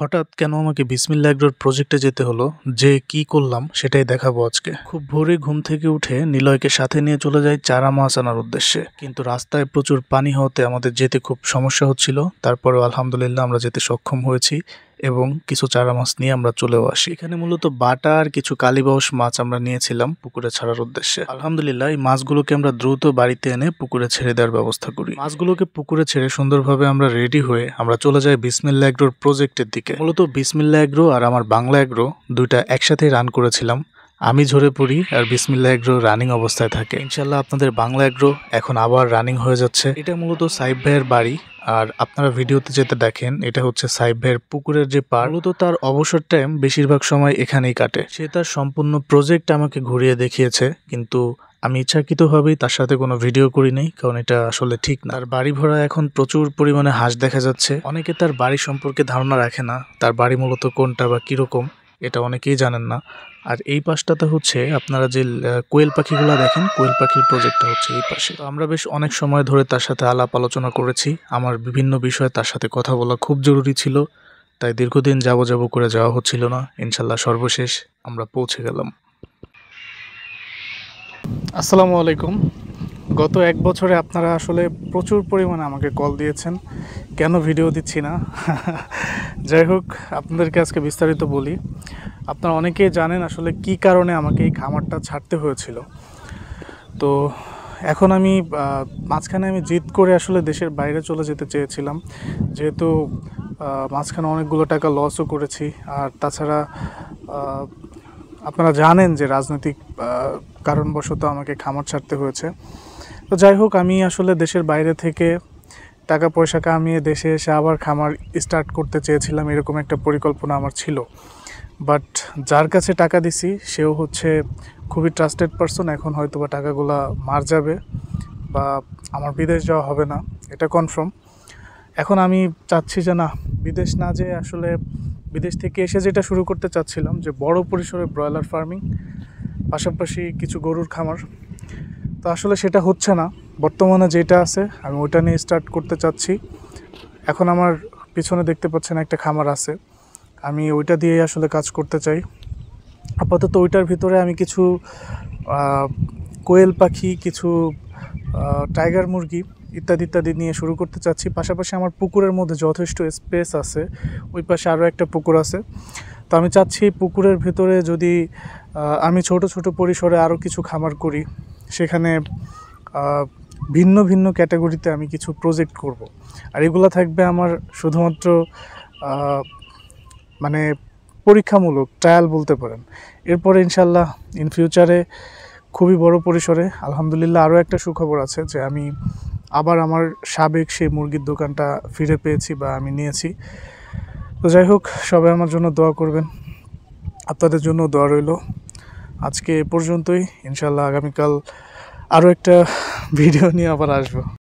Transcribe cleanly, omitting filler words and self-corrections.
হঠাৎ কেন আমাকে বিসমিল্লাহ এগ্রোর প্রজেক্টে যেতে হলো, যে কি করলাম সেটাই দেখাবো আজকে। খুব ভোরে ঘুম থেকে উঠে নিলয়কে সাথে নিয়ে চলে যাই চারা মাছ আনার উদ্দেশ্যে, কিন্তু রাস্তায় প্রচুর পানি হওয়াতে আমাদের যেতে খুব সমস্যা হচ্ছিল। তারপরেও আলহামদুলিল্লাহ আমরা যেতে সক্ষম হয়েছি এবং কিছু চারা মাছ নিয়ে আমরা চলেও আসি। এখানে মূলত বাটা আর কিছু কালীবাউস মাছ আমরা নিয়েছিলাম পুকুরে ছাড়ার উদ্দেশ্যে। আলহামদুলিল্লাহ এই মাছগুলোকে আমরা দ্রুত বাড়িতে এনে পুকুরে ছেড়ে দেওয়ার ব্যবস্থা করি। মাছগুলোকে পুকুরে ছেড়ে সুন্দরভাবে আমরা রেডি হয়ে আমরা চলে যাই বিসমিল্লাহ এগ্রোর প্রজেক্টের দিকে। মূলত বিসমিল্লাহ এগ্রো আর আমার বাংলা এগ্রো দুইটা একসাথে রান করেছিলাম। আমি ঝরে পড়ি আর বিসমিল্লাহ এগ্রো রানিং অবস্থায় থাকে। ইনশাল্লাহ আপনাদের বাংলা এগ্রো এখন আবার রানিং হয়ে যাচ্ছে। এটা মূলত সাইফ ভাইয়ের বাড়ি, আর আপনারা ভিডিওতে যেটা দেখেন এটা হচ্ছে সাইফ ভাইয়ের পুকুরের যে পার। মূলত তার অবসর টাইম বেশিরভাগ সময় এখানেই কাটে। সে তার সম্পূর্ণ প্রজেক্ট আমাকে ঘুরিয়ে দেখিয়েছে, কিন্তু আমি ইচ্ছাকৃতভাবেই তার সাথে কোনো ভিডিও করি নাই, কারণ এটা আসলে ঠিক না। তার বাড়ি ভরা এখন প্রচুর পরিমাণে হাঁস দেখা যাচ্ছে। অনেকে তার বাড়ি সম্পর্কে ধারণা রাখে না, তার বাড়ি মূলত কোনটা বা কিরকম এটা অনেকেই জানেন না। আর এই পাশটাতে হচ্ছে আপনারা যে কোয়েল পাখিগুলো দেখেন, কোয়েল পাখির প্রজেক্টটা হচ্ছে এই পাশে। তো আমরা বেশ অনেক সময় ধরে তার সাথে আলাপ আলোচনা করেছি। আমার বিভিন্ন বিষয়ে তার সাথে কথা বলা খুব জরুরি ছিল, তাই দীর্ঘদিন যাব করে যাওয়া হচ্ছিল না। ইনশাল্লাহ সর্বশেষ আমরা পৌঁছে গেলাম। আসসালামু আলাইকুম। গত এক বছরে আপনারা আসলে প্রচুর পরিমাণে আমাকে কল দিয়েছেন, কেন ভিডিও দিচ্ছি না। যাই হোক, আপনাদেরকে আজকে বিস্তারিত বলি। আপনারা অনেকেই জানেন আসলে কি কারণে আমাকে এই খামারটা ছাড়তে হয়েছিল। তো এখন আমি মাঝখানে জিদ করে আসলে দেশের বাইরে চলে যেতে চেয়েছিলাম, যেহেতু মাঝখানে অনেকগুলো টাকা লসও করেছি। আর তাছাড়া আপনারা জানেন যে রাজনৈতিক কারণবশত আমাকে খামার ছাড়তে হয়েছে। তো যাই হোক, আমি আসলে দেশের বাইরে থেকে টাকা পয়সা কামিয়ে দেশে এসে আবার খামার স্টার্ট করতে চেয়েছিলাম, এরকম একটা পরিকল্পনা আমার ছিল। বাট যার কাছে টাকা দিছি সেও হচ্ছে খুবই ট্রাস্টেড পারসন। এখন হয়তো বা টাকাগুলো মার যাবে বা আমার বিদেশ যাওয়া হবে না, এটা কনফার্ম। এখন আমি চাচ্ছি যে না, বিদেশ না যেয়ে আসলে বিদেশ থেকে এসে যেটা শুরু করতে চাচ্ছিলাম, যে বড় পরিসরে ব্রয়লার ফার্মিং, পাশাপাশি কিছু গরুর খামার। তো আসলে সেটা হচ্ছে না। বর্তমানে যেটা আছে আমি ওইটা নিয়ে স্টার্ট করতে চাচ্ছি। এখন আমার পিছনে দেখতে পাচ্ছেন একটা খামার আছে, আমি ওইটা দিয়েই আসলে কাজ করতে চাই। আপাতত ওইটার ভিতরে আমি কিছু কোয়েল পাখি, কিছু টাইগার মুরগি ইত্যাদি ইত্যাদি নিয়ে শুরু করতে চাচ্ছি। পাশাপাশি আমার পুকুরের মধ্যে যথেষ্ট স্পেস আছে, ওই পাশে আরও একটা পুকুর আছে। তো আমি চাচ্ছি পুকুরের ভেতরে যদি আমি ছোট ছোট পরিসরে আরও কিছু খামার করি, সেখানে ভিন্ন ভিন্ন ক্যাটাগরিতে আমি কিছু প্রজেক্ট করব। আর এগুলো থাকবে আমার শুধুমাত্র মানে পরীক্ষামূলক ট্রায়াল বলতে পারেন। এরপরে ইনশাল্লাহ ইন ফিউচারে খুবই বড় পরিসরে, আলহামদুলিল্লাহ আরও একটা সুখবর আছে যে আমি আবার আমার সাবেক সেই মুরগির দোকানটা ফিরে পেয়েছি বা আমি নিয়েছি। তো যাই হোক, সবাই আমার জন্য দোয়া করবেন, আপনাদের জন্য দোয়া রইল। আজকে এ পর্যন্তই। ইনশাল্লাহ আগামীকাল আরও একটা ভিডিও নিয়ে আবার আসবো।